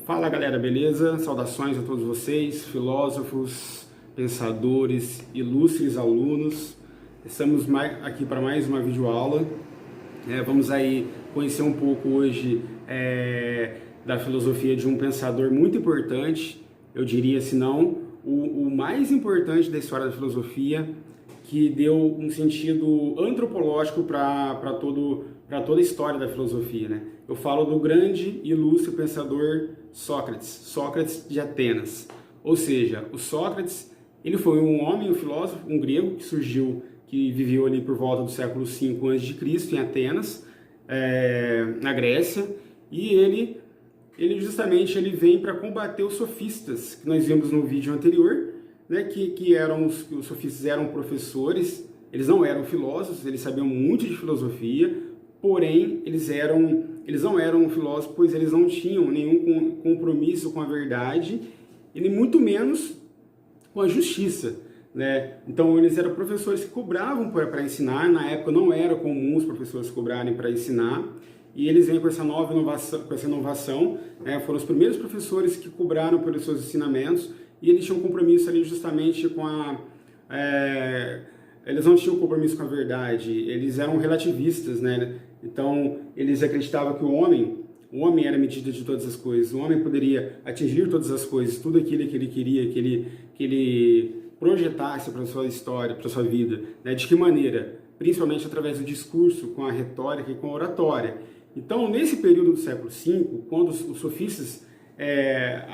Fala galera, beleza? Saudações a todos vocês, filósofos, pensadores, ilustres alunos. Estamos aqui para mais uma videoaula. Vamos aí conhecer um pouco hoje da filosofia de um pensador muito importante, eu diria, se não o mais importante da história da filosofia, que deu um sentido antropológico para toda a história da filosofia, né? Eu falo do grande e ilustre pensador Sócrates de Atenas. Ou seja, o Sócrates, ele foi um homem, um filósofo, um grego que viveu ali por volta do século V a.C. em Atenas, na Grécia, e ele justamente vem para combater os sofistas, que nós vimos no vídeo anterior, né, que os sofistas eram professores, eles não eram filósofos, eles sabiam muito de filosofia, porém eles não eram filósofos, pois eles não tinham nenhum compromisso com a verdade e nem muito menos com a justiça, né? Então eles eram professores que cobravam para ensinar. Na época não era comum os professores cobrarem para ensinar, e eles vêm com essa inovação, né? Foram os primeiros professores que cobraram pelos seus ensinamentos, e eles tinham um compromisso ali justamente eles não tinham compromisso com a verdade, eles eram relativistas, né? Então, eles acreditavam que o homem era a medida de todas as coisas, o homem poderia atingir todas as coisas, tudo aquilo que ele queria, que ele projetasse para a sua história, para a sua vida, né? De que maneira? Principalmente através do discurso, com a retórica e com a oratória. Então, nesse período do século V, quando os sofistas,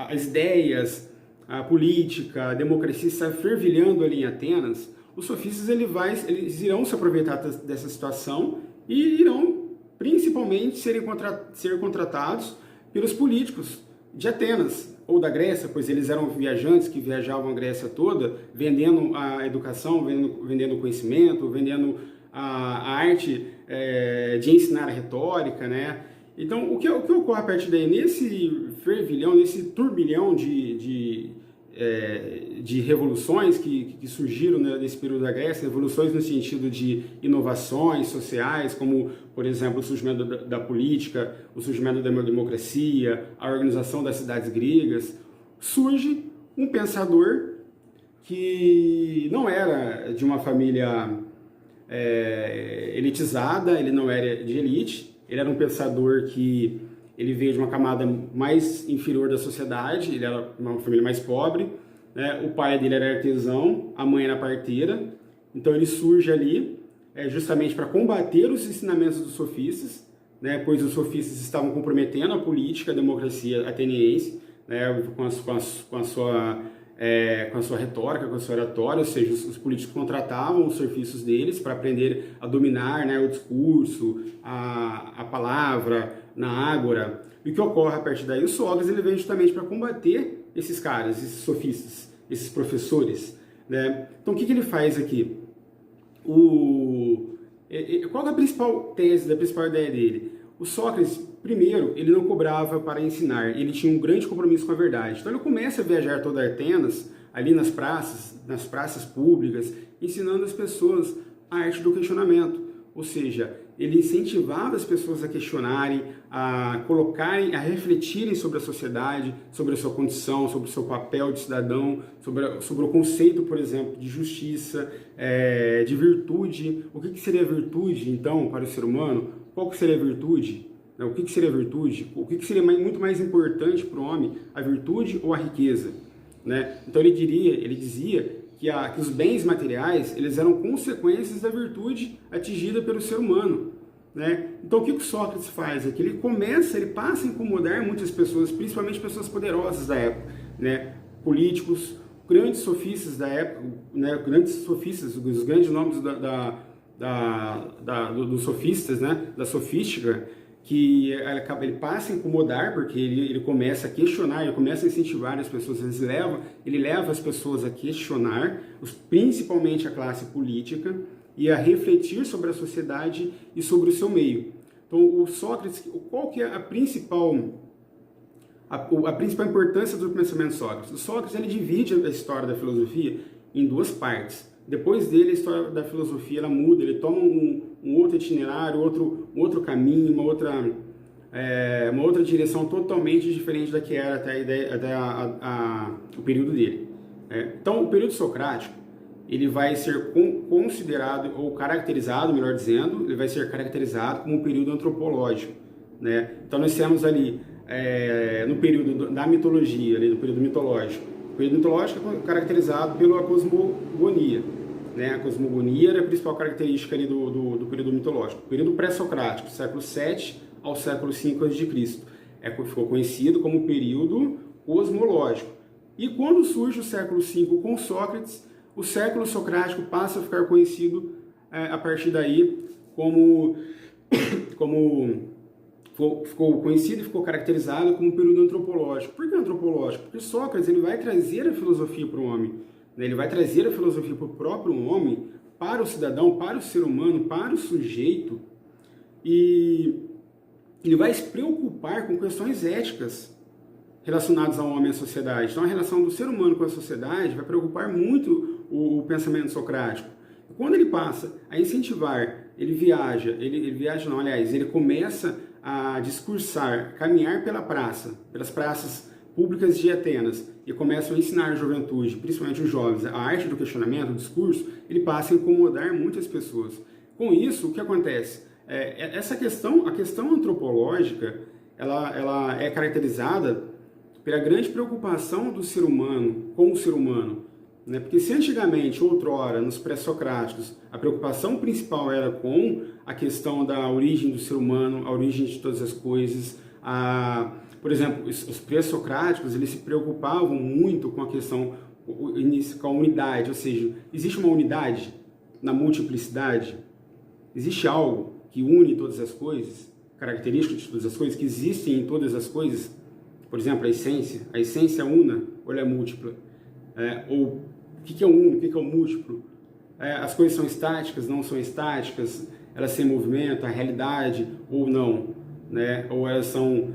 as ideias, a política, a democracia está fervilhando ali em Atenas, os sofistas eles irão se aproveitar dessa situação e irão principalmente ser contratados pelos políticos de Atenas ou da Grécia, pois eles eram viajantes que viajavam a Grécia toda, vendendo a educação, vendendo o conhecimento, vendendo a arte de ensinar a retórica, né? Então, o que ocorre a partir daí? Nesse fervilhão, nesse turbilhão de revoluções que surgiram, né, nesse período da Grécia, revoluções no sentido de inovações sociais, como, por exemplo, o surgimento da política, o surgimento da democracia, a organização das cidades gregas, surge um pensador que não era de uma família elitizada, ele não era de elite, ele era um pensador que ele veio de uma camada mais inferior da sociedade, ele era uma família mais pobre, né? O pai dele era artesão, a mãe era parteira, então ele surge ali justamente para combater os ensinamentos dos sofistas, né? Pois os sofistas estavam comprometendo a política, a democracia ateniense, né? com a sua retórica, com a sua oratória, ou seja, os políticos contratavam os serviços deles para aprender a dominar, né, o discurso, a palavra, na ágora. E o que ocorre a partir daí? O Sócrates vem justamente para combater esses caras, esses sofistas, esses professores, né? Então o que ele faz aqui? Qual é a principal tese, a principal ideia dele? O Sócrates, primeiro, ele não cobrava para ensinar, ele tinha um grande compromisso com a verdade. Então ele começa a viajar toda Atenas, ali nas praças públicas, ensinando as pessoas a arte do questionamento. Ou seja, ele incentivava as pessoas a questionarem, a refletirem sobre a sociedade, sobre a sua condição, sobre o seu papel de cidadão, sobre o conceito, por exemplo, de justiça, de virtude. O que seria virtude, então, para o ser humano? Qual que seria a virtude? O que seria a virtude? O que seria muito mais importante para o homem? A virtude ou a riqueza? Né? Então ele dizia que os bens materiais eles eram consequências da virtude atingida pelo ser humano, né? Então o que o Sócrates faz é que ele passa a incomodar muitas pessoas, principalmente pessoas poderosas da época, né? Políticos, grandes sofistas da época, né? Grandes sofistas, os grandes nomes dos sofistas, né? Da sofística, que ele passa a incomodar, porque ele começa a questionar, ele começa a incentivar as pessoas, ele leva as pessoas a questionar, principalmente a classe política, e a refletir sobre a sociedade e sobre o seu meio. Então, o Sócrates, qual que é a principal importância do pensamento Sócrates? O Sócrates ele divide a história da filosofia em duas partes. Depois dele, a história da filosofia ela muda, ele toma um outro itinerário, um outro caminho, uma outra uma outra direção totalmente diferente da que era até o período dele. Então, o período socrático, ele vai ser considerado, ou caracterizado, melhor dizendo, ele vai ser caracterizado como um período antropológico, né? Então, nós temos ali, no período da mitologia, ali, no período mitológico, o período mitológico é caracterizado pela cosmogonia, né? A cosmogonia era a principal característica ali do período mitológico. O período pré-socrático, século 7 ao século 5 a.C., ficou conhecido como período cosmológico. E quando surge o século 5 com Sócrates, o século socrático passa a ficar conhecido a partir daí ficou conhecido e ficou caracterizado como um período antropológico. Por que antropológico? Porque Sócrates ele vai trazer a filosofia para o homem, né? Ele vai trazer a filosofia para o próprio homem, para o cidadão, para o ser humano, para o sujeito, e ele vai se preocupar com questões éticas relacionadas ao homem e à sociedade. Então, a relação do ser humano com a sociedade vai preocupar muito o pensamento socrático. Quando ele passa a incentivar, ele começa a discursar, caminhar pelas praças públicas de Atenas, e começa a ensinar a juventude, principalmente os jovens, a arte do questionamento, o discurso, ele passa a incomodar muitas pessoas. Com isso, o que acontece? A questão antropológica, ela é caracterizada pela grande preocupação do ser humano com o ser humano, né? Porque se antigamente, outrora, nos pré-socráticos, a preocupação principal era com a questão da origem do ser humano, a origem de todas as coisas, por exemplo, os pré-socráticos, eles se preocupavam muito com a questão, com a unidade, ou seja, existe uma unidade na multiplicidade? Existe algo que une todas as coisas, características de todas as coisas, que existem em todas as coisas? Por exemplo, a essência é una ou ela é múltipla? Ou o que é o uno, o que é o múltiplo? As coisas são estáticas, não são estáticas? Elas têm movimento, a realidade ou não? Né? Ou elas são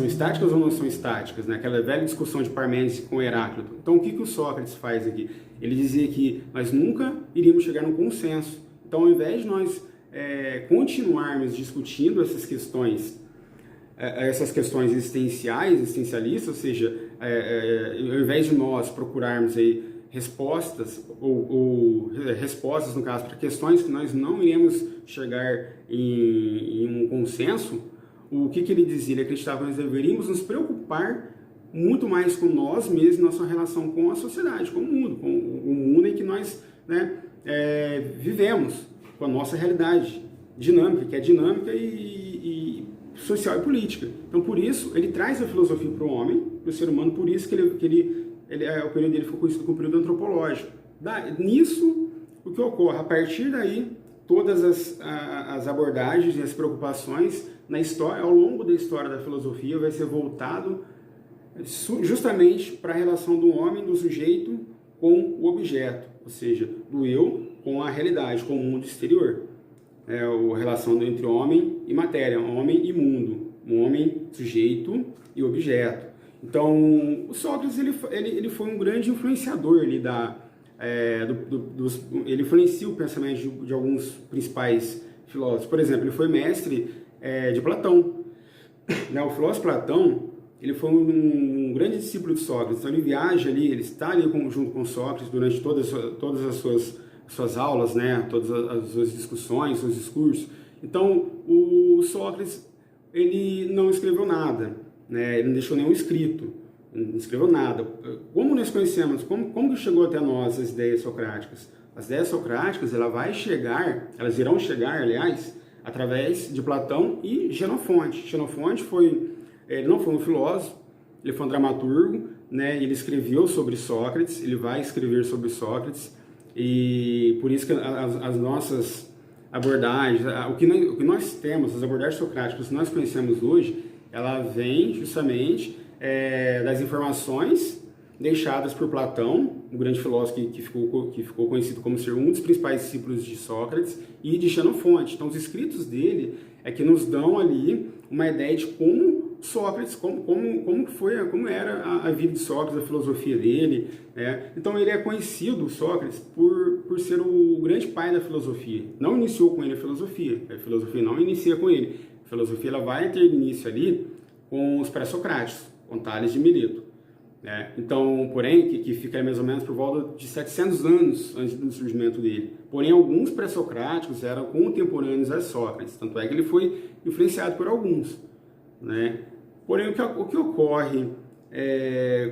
estáticas ou não são estáticas? Né? Aquela velha discussão de Parmênides com Heráclito. Então, o que o Sócrates faz aqui? Ele dizia que nós nunca iríamos chegar num consenso. Então, ao invés de nós continuarmos discutindo essas questões existencialistas, ou seja, ao invés de nós procurarmos aí respostas, respostas, no caso, para questões que nós não iremos chegar em um consenso, o que ele dizia? Ele acreditava que nós deveríamos nos preocupar muito mais com nós mesmos, nossa relação com a sociedade, com o mundo em que nós, né, vivemos, com a nossa realidade dinâmica, que é dinâmica e social e política. Então, por isso, ele traz a filosofia para o homem, para o ser humano, por isso que o período dele ficou conhecido como período antropológico. Nisso, o que ocorre? A partir daí, todas as abordagens e as preocupações na história, ao longo da história da filosofia, vai ser voltado justamente para a relação do homem, do sujeito, com o objeto, ou seja, do eu com a realidade, com o mundo exterior. A relação entre homem e matéria, homem e mundo, homem, sujeito e objeto. Então, o Sócrates ele foi um grande influenciador ali ele influencia o pensamento de alguns principais filósofos. Por exemplo, ele foi mestre de Platão. O filósofo Platão, ele foi um grande discípulo de Sócrates. Então, ele viaja ali, ele está ali junto com Sócrates durante todas as suas aulas, né? Todas as suas discussões, seus discursos. Então, o Sócrates, ele não escreveu nada, né? Ele não deixou nenhum escrito, não escreveu nada. Como nós conhecemos, como que chegou até nós as ideias socráticas? As ideias socráticas, elas irão chegar, aliás, através de Platão e Xenofonte. Xenofonte ele não foi um filósofo, ele foi um dramaturgo, né? Ele escreveu sobre Sócrates, ele vai escrever sobre Sócrates, e por isso que as nossas abordagens, o que nós temos, as abordagens socráticas que nós conhecemos hoje, ela vem justamente das informações deixadas por Platão, um grande filósofo que ficou conhecido como ser um dos principais discípulos de Sócrates, e de Xenofonte. Então, os escritos dele que nos dão ali uma ideia de como Sócrates, como era a vida de Sócrates, a filosofia dele, né? Então ele é conhecido, Sócrates, por ser o grande pai da filosofia. Não iniciou com ele a filosofia não inicia com ele. filosofia ela vai ter início ali com os pré-socráticos, com Tales de Mileto. Né? Então, porém, que fica mais ou menos por volta de 700 anos antes do surgimento dele. Porém, alguns pré-socráticos eram contemporâneos a Sócrates, tanto é que ele foi influenciado por alguns. Né? Porém, o que ocorre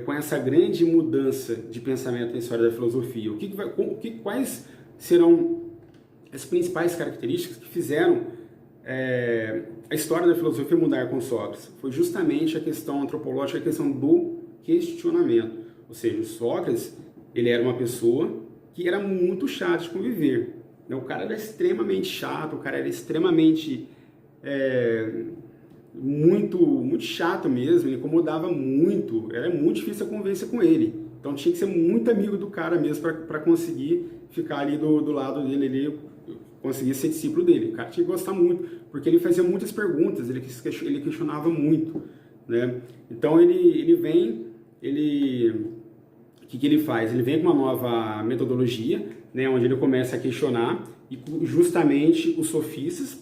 com essa grande mudança de pensamento na história da filosofia? Quais serão as principais características que fizeram a história da filosofia mudar com Sócrates? Foi justamente a questão antropológica, a questão do questionamento. Ou seja, o Sócrates, ele era uma pessoa que era muito chato de conviver. Né? O cara era extremamente chato, o cara era extremamente muito chato mesmo, ele incomodava muito, era muito difícil a convivência com ele. Então tinha que ser muito amigo do cara mesmo para conseguir ficar ali do lado dele, ele conseguir ser discípulo dele. O cara tinha que gostar muito, porque ele fazia muitas perguntas, ele questionava muito. Né? Então o que ele faz? Ele vem com uma nova metodologia, né, onde ele começa a questionar, e justamente os sofistas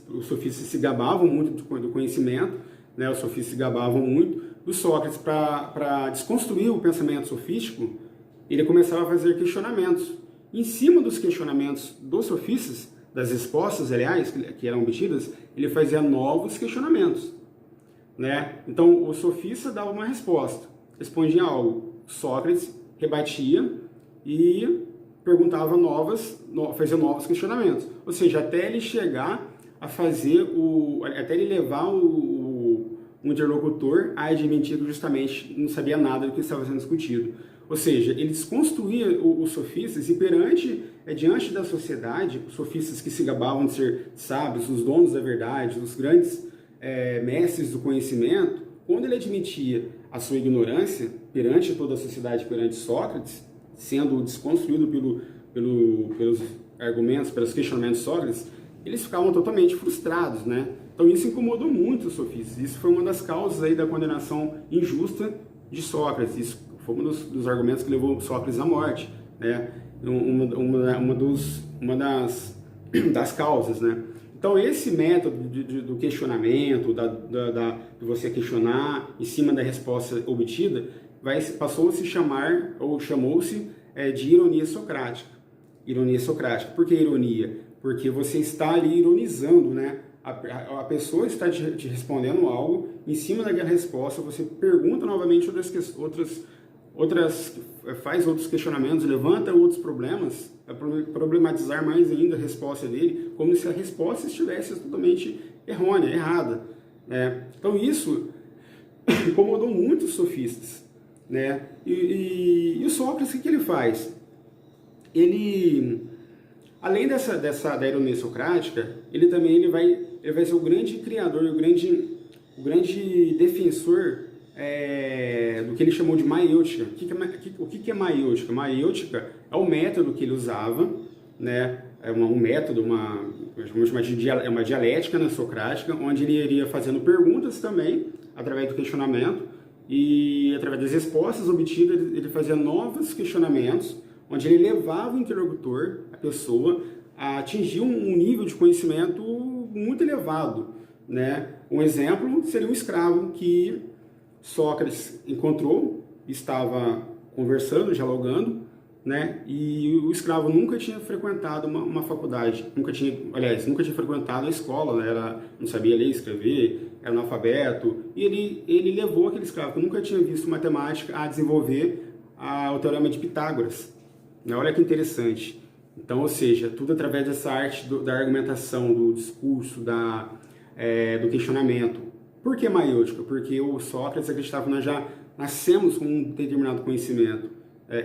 se gabavam muito do conhecimento, né, os sofistas se gabavam muito do Sócrates. Para desconstruir o pensamento sofístico, ele começava a fazer questionamentos. Em cima dos questionamentos dos sofistas, das respostas, aliás, que eram obtidas, ele fazia novos questionamentos. Né? Então, o sofista dava uma resposta, respondia algo, Sócrates rebatia e perguntava fazia novos questionamentos. Ou seja, até ele chegar a até ele levar o interlocutor a admitir que justamente não sabia nada do que estava sendo discutido. Ou seja, ele desconstruía os sofistas e diante da sociedade, os sofistas que se gabavam de ser sábios, os donos da verdade, os grandes mestres do conhecimento, quando ele admitia a sua ignorância perante toda a sociedade, perante Sócrates, sendo desconstruído pelos argumentos, pelos questionamentos de Sócrates, eles ficavam totalmente frustrados, né? Então isso incomodou muito os sofistas. Isso foi uma das causas aí da condenação injusta de Sócrates. Isso foi um dos argumentos que levou Sócrates à morte, né? Uma das causas, né? Então esse método do questionamento, de você questionar em cima da resposta obtida, passou a se chamar, ou chamou-se de ironia socrática. Ironia socrática. Por que ironia? Porque você está ali ironizando, né? A pessoa está te respondendo algo, em cima daquela resposta você pergunta novamente faz outros questionamentos, levanta outros problemas, para problematizar mais ainda a resposta dele, como se a resposta estivesse totalmente errônea, errada. Né? Então isso incomodou muito os sofistas. Né? E o Sócrates, o que ele faz? Ele, além da ironia socrática, ele vai ser o grande criador, o grande defensor do que ele chamou de maiêutica. O que é maiêutica? Maiêutica é o método que ele usava, né? É um método, vamos chamar de uma dialética, né, socrática, onde ele iria fazendo perguntas também, através do questionamento, e através das respostas obtidas, ele fazia novos questionamentos, onde ele levava o interlocutor, a pessoa, a atingir um nível de conhecimento muito elevado. Né? Um exemplo seria um escravo que Sócrates encontrou, estava conversando, dialogando, né? E o escravo nunca tinha frequentado uma faculdade, nunca tinha frequentado a escola, né? Não sabia ler e escrever, era analfabeto, e ele levou aquele escravo que nunca tinha visto matemática a desenvolver o Teorema de Pitágoras. Né? Olha que interessante. Então, ou seja, tudo através dessa arte da argumentação, do discurso, do questionamento. Por que maiêutica? Porque o Sócrates acreditava que nós já nascemos com um determinado conhecimento.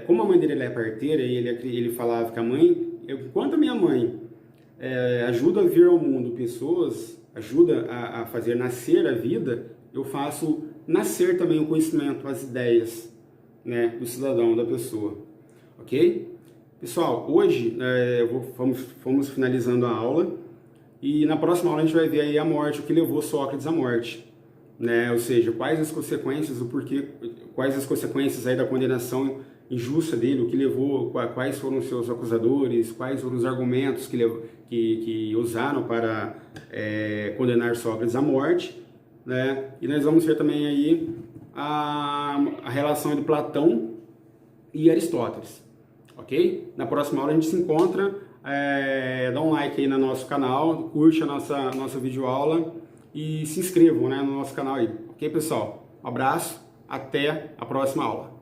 Como a mãe dele é parteira, e ele falava que enquanto a minha mãe ajuda a vir ao mundo pessoas, ajuda a fazer nascer a vida, eu faço nascer também o conhecimento, as ideias, né, do cidadão, da pessoa. Ok? Pessoal, hoje fomos finalizando a aula, e na próxima aula a gente vai ver aí a morte, o que levou Sócrates à morte. Né? Ou seja, quais as consequências aí da condenação injusta dele, o que levou, quais foram os seus acusadores, quais foram os argumentos que usaram para condenar Sócrates à morte, né? E nós vamos ver também aí a relação entre Platão e Aristóteles, ok? Na próxima aula a gente se encontra, dá um like aí no nosso canal, curte a nossa videoaula e se inscrevam, né, no nosso canal aí, ok, pessoal? Um abraço, até a próxima aula.